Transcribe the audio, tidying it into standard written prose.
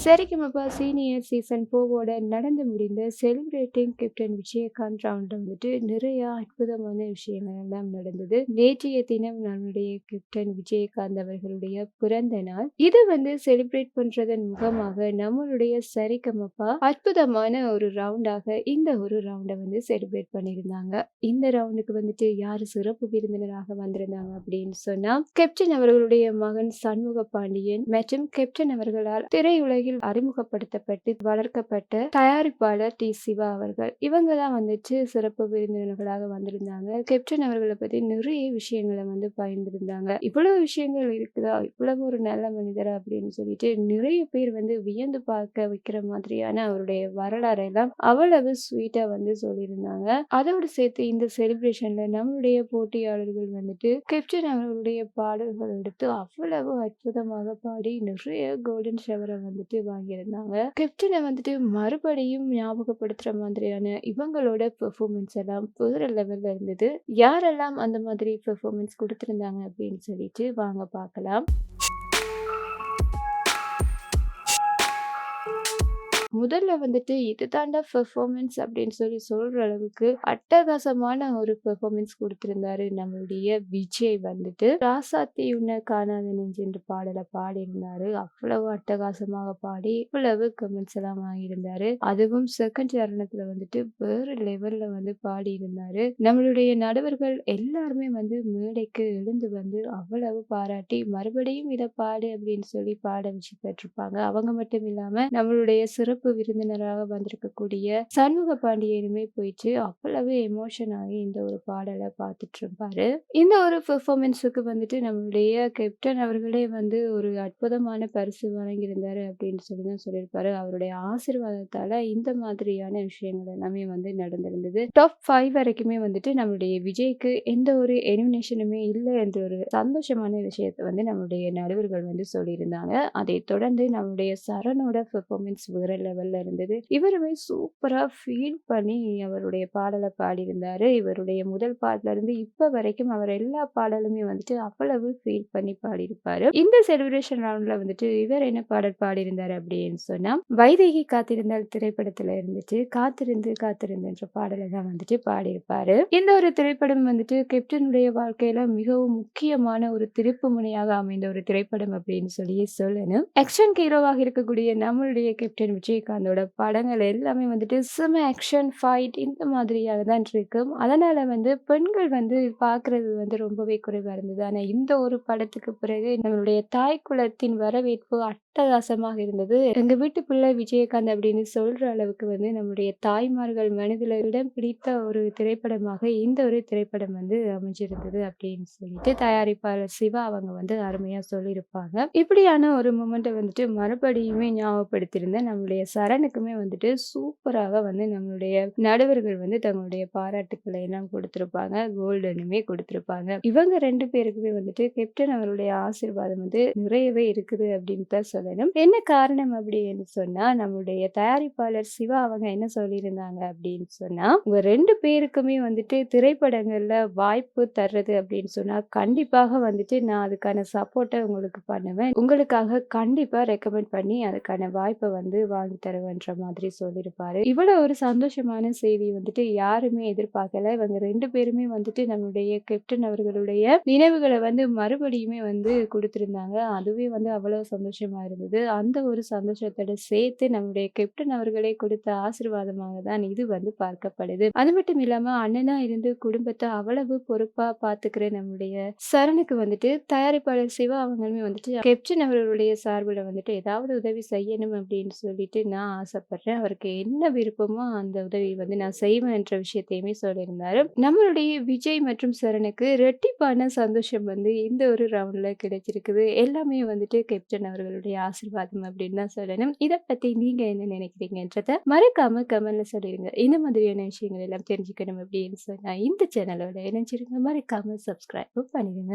Sa Re Ga Ma Pa senior season 4 நடந்து முடிந்த celebrating captain Vijayakanth ரவுண்ட்ல வந்துட்டு நிறைய அற்புதமான விஷயங்கள் எல்லாம் நடந்தது. நேற்றைய தினம் நம்முடைய கேப்டன் விஜயகாந்த் அவர்களுடைய பிறந்த நாள். இது வந்து செலிப்ரேட் பண்றதன் முகமாக நம்மளுடைய சரிகமபா அற்புதமான ஒரு ரவுண்டாக இந்த ஒரு ரவுண்டை வந்து செலிப்ரேட் பண்ணியிருந்தாங்க. இந்த ரவுண்டுக்கு வந்துட்டு யாரு சிறப்பு விருந்தினராக வந்திருந்தாங்க அப்படின்னு சொன்னா, கேப்டன் அவர்களுடைய மகன் சண்முக பாண்டியன் மற்றும் கேப்டன் அவர்களால் திரையுலகில் அறிமுகப்படுத்தப்பட்டு வளர்க்கப்பட்ட தயாரிப்பாளர் டி. சிவா அவர்கள். இவங்க தான் வந்துட்டு சிறப்பு விருந்தினர்களாக வந்திருந்தாங்க. கேப்டன் அவர்களை பத்தி நிறைய விஷயங்களை வந்து பகிர்ந்திருந்தாங்க. இவ்வளவு விஷயங்கள் இருக்குதா, இவ்வளவு ஒரு நல்ல மனிதரா அப்படின்னு சொல்லிட்டு நிறைய பேர் வந்து வியந்து பார்க்க வைக்கிற மாதிரியான அவருடைய வரலாறு எல்லாம் அவ்வளவு ஸ்வீட்டா வந்து சொல்லியிருந்தாங்க. அதோடு சேர்த்து இந்த செலிப்ரேஷன்ல நம்மளுடைய போட்டியாளர்கள் வந்துட்டு கேப்டன் அவர்களுடைய பாடல்கள் எடுத்து அவ்வளவு அற்புதமாக பாடி நிறைய கோல்டன் ஷவரை வந்துட்டு வாங்கியிருந்தாங்க. கேப்டனை வந்துட்டு மறுபடியும் ஞாபகப்படுத்துற மாதிரியான இவங்களோட பெர்ஃபார்மன்ஸ் எல்லாம் வேற லெவல்ல இருந்தது. யாரெல்லாம் அந்த மாதிரி பெர்ஃபார்மன்ஸ் கொடுத்திருந்தாங்க அப்படின்னு சொல்லிட்டு வாங்க பார்க்கலாம். முதல்ல வந்துட்டு இது தாண்டா பெர்ஃபார்மன்ஸ் அப்படின்னு சொல்ற அளவுக்கு அட்டகாசமான ஒரு பெர்ஃபார்மன்ஸ் கொடுத்திருந்தாரு நம்மளுடைய விஜய் வந்துட்டு. ராசாத்தி உன்னை காணாத நெஞ்சென்று பாடலை பாடியிருந்தாரு. அவ்வளவு அட்டகாசமாக பாடி இவ்வளவு கமெண்ட்ஸ் எல்லாம் வாங்கியிருந்தாரு. அதுவும் செகண்ட் சரணத்துல வந்துட்டு வேற லெவல்ல வந்து பாடி இருந்தாரு. நம்மளுடைய நடுவர்கள் எல்லாருமே வந்து மேடைக்கு எழுந்து வந்து அவ்வளவு பாராட்டி மறுபடியும் இதை பாடு அப்படின்னு சொல்லி பாட வச்சு பெற்றிருப்பாங்க. அவங்க மட்டும் இல்லாம நம்மளுடைய சிறப்பு விருந்தினராக வந்திருக்கக்கூடிய சண்முக பாண்டியனுமே போயிட்டு அவ்வளவு எமோஷன் ஆகி இந்த ஒரு பாடலை பார்த்துட்டு இருப்பாரு. இந்த ஒரு பெர்ஃபார்மன்ஸுக்கு வந்துட்டு நம்மளுடைய கேப்டன் அவர்களே வந்து ஒரு அற்புதமான பரிசு வழங்கியிருந்தாரு அப்படின்னு சொல்லி தான் சொல்லியிருப்பாரு. அவருடைய ஆசீர்வாதத்தால இந்த மாதிரியான விஷயங்கள் எல்லாமே வந்து நடந்திருந்தது. டாப் 5 வரைக்குமே வந்துட்டு நம்மளுடைய விஜய்க்கு எந்த ஒரு எலிமினேஷனுமே இல்லை என்ற ஒரு சந்தோஷமான விஷயத்தை வந்து நம்மளுடைய நடுவர்கள் வந்து சொல்லியிருந்தாங்க. அதை தொடர்ந்து நம்மளுடைய சரணோட பெர்ஃபார்மன்ஸ் வேற லெவல்ல இருந்தது. இவருமே சூப்பரா ஃபீல் பண்ணி அவருடைய பாடலை பாடியிருந்தாரு. இவருடைய முதல் பாடல இருந்து இப்ப வரைக்கும் அவர் எல்லா பாடலுமே வந்துட்டு அவ்வளவு ஃபீல் பண்ணி பாடியிருப்பாரு. இந்த செலிப்ரேஷன் ரவுண்ட்ல வந்துட்டு இவர் என்ன பாடல் பாடியிருந்தாரு அப்படின்னு சொன்னா, வைதேகி காத்திருந்தால் திரைப்படத்துல இருந்துச்சு காத்திருந்து காத்திருந்து என்ற பாடலை தான் வந்துட்டு பாடியிருப்பாரு. இந்த ஒரு திரைப்படம் வந்துட்டு கேப்டனுடைய வாழ்க்கையில மிகவும் முக்கியமான ஒரு திருப்பு முனையாக அமைந்த ஒரு திரைப்படம் அப்படின்னு சொல்லி சொல்லணும். ஆக்ஷன் ஹீரோவாக இருக்கக்கூடிய நம்மளுடைய கேப்டன் விஜயகாந்தோட படங்கள் எல்லாமே வந்துட்டு செம ஆக்ஷன் ஃபைட் இந்த மாதிரியாக தான் இருக்கும். அதனால வந்து பெண்கள் வந்து பார்க்கறது வந்து ரொம்பவே குறைவா இருந்தது. ஆனா இந்த ஒரு படத்துக்கு பிறகு நம்மளுடைய தாய் குலத்தின் வரவேற்பு அட்டகாசமாக இருந்தது. எங்க வீட்டு பிள்ளை விஜயகாந்த் அப்படின்னு சொல்ற அளவுக்கு வந்து நம்மளுடைய தாய்மார்கள் மனதில் இடம் பிடித்த ஒரு திரைப்படமாக இந்த ஒரு திரைப்படம் வந்து அமைஞ்சிருந்தது அப்படின்னு சொல்லிட்டு தயாரிப்பாளர் சிவா அவங்க வந்து அருமையா சொல்லியிருப்பாங்க. இப்படியான ஒரு மூமெண்ட்டை வந்துட்டு மறுபடியுமே ஞாபகப்படுத்தியிருந்த நம்மளுடைய சரணுக்குமே வந்துட்டு சூப்பராக வந்து நம்மளுடைய நடுவர்கள் வந்து தங்களுடைய பாராட்டுக்களை எல்லாம் கொடுத்திருப்பாங்க. கோல்டனுமே கொடுத்திருப்பாங்க. இவங்க 2 பேருக்குமே வந்துட்டு கேப்டன் அவருடைய ஆசீர்வாதம் வந்து நிறையவே இருக்குது அப்படின்னு தான் சொல்லணும். என்ன காரணம் அப்படின்னு சொன்னா, நம்மளுடைய தயாரிப்பாளர் சிவா அவங்க என்ன சொல்லியிருந்தாங்க அப்படின்னு சொன்னா, உங்க 2 பேருக்குமே வந்துட்டு திரைப்படங்கள்ல வாய்ப்பு தர்றது அப்படின்னு சொன்னா கண்டிப்பாக வந்துட்டு நான் அதுக்கான சப்போர்ட்டை உங்களுக்கு பண்ணுவேன். உங்களுக்காக கண்டிப்பா ரெக்கமெண்ட் பண்ணி அதுக்கான வாய்ப்பை வந்து வாங்கி தருவேன்ற மாதிரி சொல்லியிருப்பாரு. இவ்வளவு ஒரு சந்தோஷமான செய்தி வந்துட்டு யாருமே எதிர்பார்க்கல. இவங்க 2 பேருமே வந்துட்டு நம்மளுடைய கேப்டன் அவர்களுடைய நினைவுகளை வந்து மறுபடியுமே வந்து கொடுத்திருந்தாங்க. அதுவே வந்து அவ்வளவு சந்தோஷமா இருந்தது. அந்த ஒரு சந்தோஷத்தோட சேர்த்து நம்மளுடைய கேப்டன் அவர்களே கொடுத்த ஆசீர்வாதமாக தான் இது வந்து பார்க்கப்படுது. அது மட்டும் இல்லாம அண்ணனா இருந்து குடும்பத்தை அவ்வளவு பொறுப்பா பாத்துக்கிற நம்மளுடைய சரணுக்கு வந்துட்டு தயாரிப்பாளர் சிவா அவங்களுமே வந்துட்டு கேப்டன் அவர்களுடைய சார்பில் வந்துட்டு ஏதாவது உதவி செய்யணும் அப்படின்னு சொல்லிட்டு நான் ஆசைப்படுறேன். அவருக்கு என்ன விருப்பமோ அந்த உதவி வந்து நான் செய்வேன் என்ற விஷயத்தையுமே சொல்லியிருந்தாரு. நம்மளுடைய விஜய் மற்றும் சரணுக்கு ரெட்டிப்பான சந்தோஷம் வந்து இந்த ஒரு ரவுண்ட்ல கிடைச்சிருக்குது. எல்லாமே வந்துட்டு கேப்டன் அவர்களுடைய ஆசீர்வாதம் அப்படின்னு தான் சொல்லணும். இதை பத்தி நீங்க என்ன நினைக்கிறீங்கன்றத மறக்காம கமெண்ட்ல சொல்லிருங்க. இந்த மாதிரியான விஷயங்கள் எல்லாம் தெரிஞ்சுக்கணும் அப்படின்னு சொன்னா இந்த சேனலோட இணைஞ்சிருங்க. மறக்காம சப்ஸ்கிரைப் பண்ணிடுங்க.